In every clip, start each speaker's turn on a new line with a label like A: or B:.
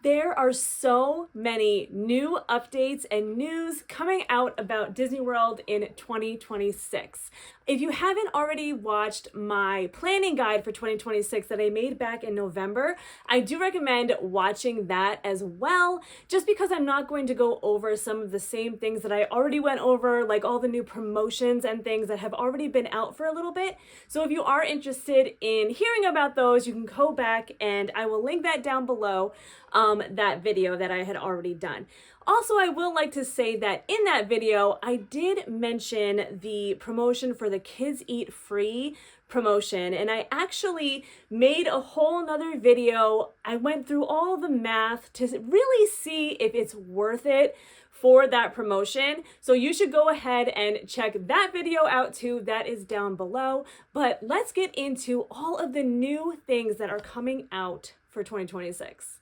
A: There are so many new updates and news coming out about Disney World in 2026. If you haven't already watched my planning guide for 2026 that I made back in November, I do recommend watching that as well, just because I'm not going to go over some of the same things that I already went over, like all the new promotions and things that have already been out for a little bit. So if you are interested in hearing about those, you can go back and I will link that down below. That video that I had already done. Also, I will like to say that in that video, I did mention the promotion for the Kids Eat Free promotion, and I actually made a whole nother video. I went through all the math to really see if it's worth it for that promotion. So you should go ahead and check that video out too. That is down below. But let's get into all of the new things that are coming out for 2026.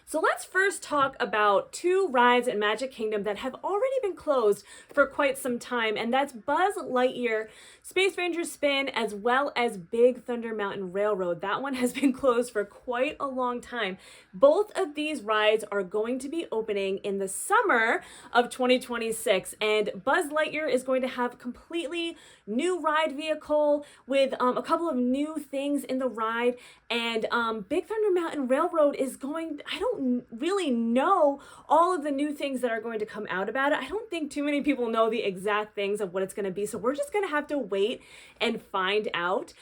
A: So let's first talk about two rides in Magic Kingdom that have already been closed for quite some time, and that's Buzz Lightyear Space Ranger Spin as well as Big Thunder Mountain Railroad. That one has been closed for quite a long time. Both of these rides are going to be opening in the summer of 2026, and Buzz Lightyear is going to have a completely new ride vehicle with a couple of new things in the ride, and Big Thunder Mountain Railroad is going, I don't really know all of the new things that are going to come out about it. I don't think too many people know the exact things of what it's going to be, so we're just going to have to wait and find out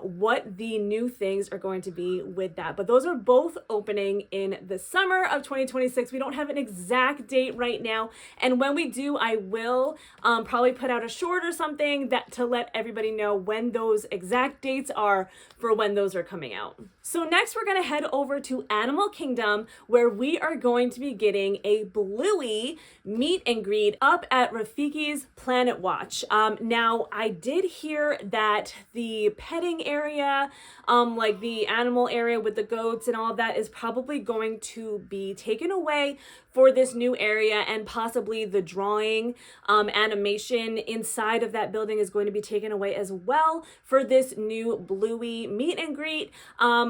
A: what the new things are going to be with that. But those are both opening in the summer of 2026. We don't have an exact date right now, and when we do, I will probably put out a short or something that to let everybody know when those exact dates are for when those are coming out. So next we're going to head over to Animal Kingdom, where we are going to be getting a Bluey meet and greet up at Rafiki's Planet Watch. Now I did hear that the petting area, like the animal area with the goats and all of that, is probably going to be taken away for this new area, and possibly the drawing animation inside of that building is going to be taken away as well for this new Bluey meet and greet.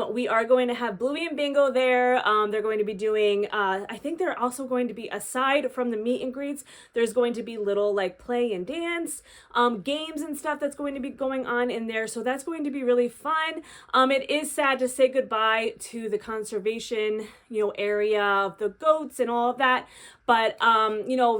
A: We are going to have Bluey and Bingo there. They're going to be doing, I think they're also going to be, aside from the meet and greets, there's going to be little like play and dance games and stuff that's going to be going on in there. So that's going to be really fun. It is sad to say goodbye to the conservation, area of the goats and all of that. But,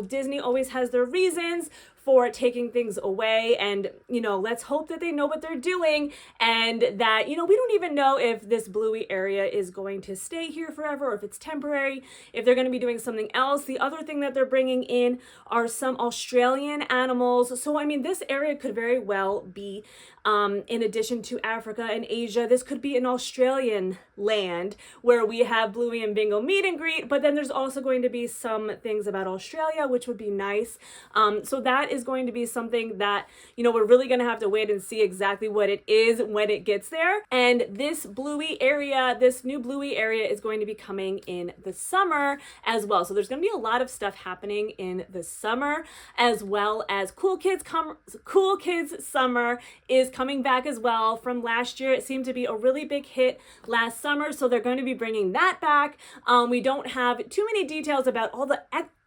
A: Disney always has their reasons for taking things away, and let's hope that they know what they're doing, and that we don't even know if this Bluey area is going to stay here forever or if it's temporary, if they're going to be doing something else. The other thing that they're bringing in are some Australian animals, so I mean this area could very well be in addition to Africa and Asia, this could be an Australian land where we have Bluey and Bingo meet and greet, but then there's also going to be some things about Australia, which would be nice. So that is going to be something that, we're really going to have to wait and see exactly what it is when it gets there. And this Bluey area, this new Bluey area is going to be coming in the summer as well. So there's going to be a lot of stuff happening in the summer, as well as Cool Kids Summer is coming back as well from last year. It seemed to be a really big hit last summer, so they're going to be bringing that back. We don't have too many details about all the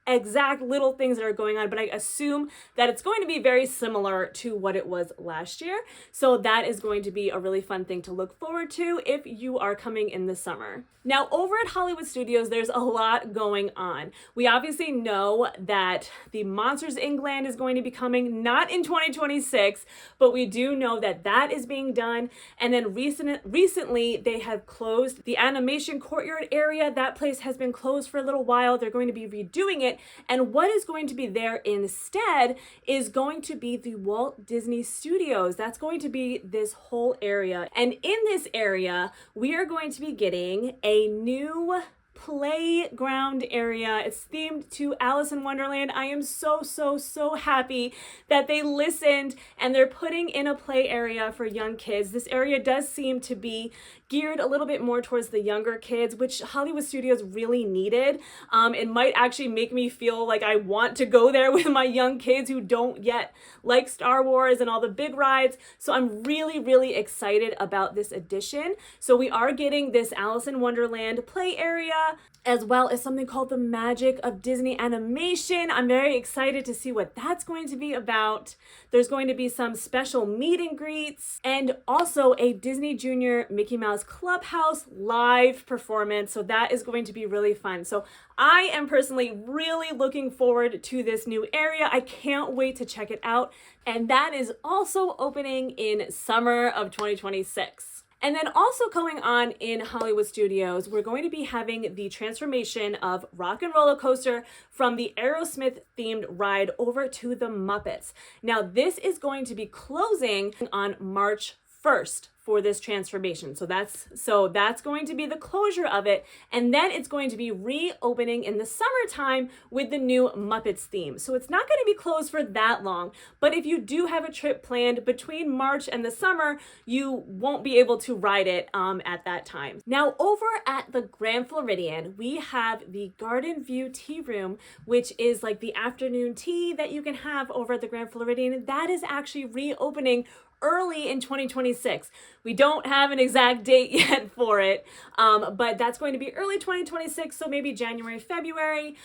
A: exact little things that are going on, but I assume that it's going to be very similar to what it was last year. So that is going to be a really fun thing to look forward to if you are coming in the summer. Now, over at Hollywood Studios, there's a lot going on. We obviously know that the Monsters, Inc. land is going to be coming, not in 2026, but we do know that that is being done. And then recently, they have closed the Animation Courtyard area. That place has been closed for a little while. They're going to be redoing it. And what is going to be there instead is going to be the Walt Disney Studios. That's going to be this whole area. And in this area, we are going to be getting a new playground area. It's themed to Alice in Wonderland. I am so happy that they listened and they're putting in a play area for young kids. This area does seem to be geared a little bit more towards the younger kids, which Hollywood Studios really needed. It might actually make me feel like I want to go there with my young kids who don't yet like Star Wars and all the big rides. So I'm really excited about this addition. So we are getting this Alice in Wonderland play area area, as well as something called the Magic of Disney Animation. I'm very excited to see what that's going to be about. There's going to be some special meet and greets and also a Disney Junior Mickey Mouse Clubhouse live performance. So that is going to be really fun. So I am personally really looking forward to this new area. I can't wait to check it out. And that is also opening in summer of 2026. And then also going on in Hollywood Studios, we're going to be having the transformation of Rock and Roller Coaster from the Aerosmith themed ride over to the Muppets. Now, this is going to be closing on March 1st for this transformation. So that's going to be the closure of it. And then it's going to be reopening in the summertime with the new Muppets theme. So it's not going to be closed for that long. But if you do have a trip planned between March and the summer, you won't be able to ride it at that time. Now, over at the Grand Floridian, we have the Garden View Tea Room, which is like the afternoon tea that you can have over at the Grand Floridian. That is actually reopening early in 2026. We don't have an exact date yet for it, but that's going to be early 2026, so maybe January, February.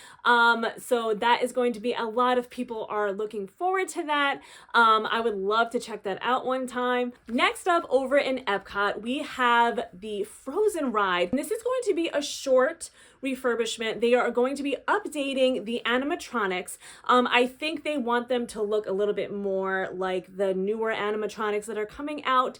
A: So that is going to be, a lot of people are looking forward to that. I would love to check that out one time. Next up, over in Epcot, we have the Frozen ride. And this is going to be a short refurbishment. They are going to be updating the animatronics. I think they want them to look a little bit more like the newer animatronics that are coming out,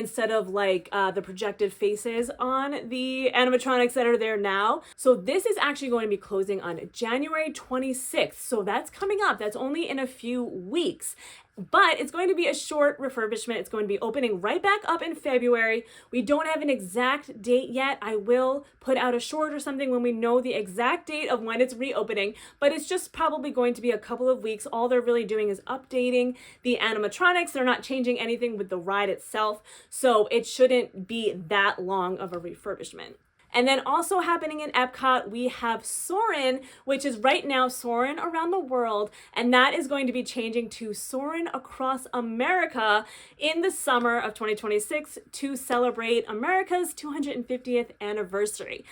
A: instead of like the projected faces on the animatronics that are there now. So this is actually going to be closing on January 26th. So that's coming up. That's only in a few weeks. But it's going to be a short refurbishment. It's going to be opening right back up in February. We don't have an exact date yet. I will put out a short or something when we know the exact date of when it's reopening, but it's just probably going to be a couple of weeks. All they're really doing is updating the animatronics. They're not changing anything with the ride itself, so it shouldn't be that long of a refurbishment. And then also happening in Epcot, we have Soarin', which is right now Soarin' Around the World, and that is going to be changing to Soarin' Across America in the summer of 2026 to celebrate America's 250th anniversary.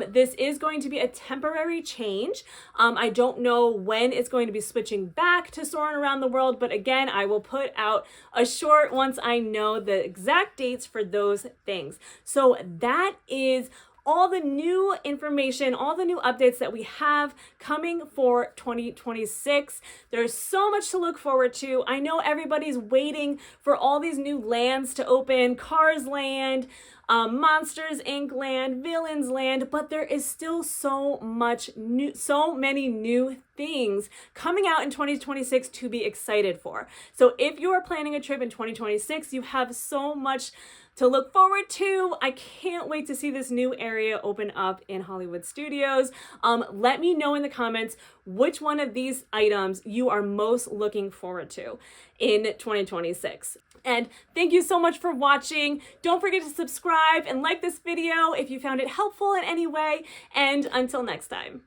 A: This is going to be a temporary change. I don't know when it's going to be switching back to Soarin' Around the World, but again, I will put out a short once I know the exact dates for those things. So that is all the new information, all the new updates that we have coming for 2026. There's so much to look forward to. I know everybody's waiting for all these new lands to open, Cars Land, Monsters Inc. Land, Villains Land, but there is still so many new things coming out in 2026 to be excited for. So if you are planning a trip in 2026, you have so much to look forward to. I can't wait to see this new area open up in Hollywood Studios. Let me know in the comments which one of these items you are most looking forward to in 2026. And thank you so much for watching. Don't forget to subscribe and like this video if you found it helpful in any way. And until next time.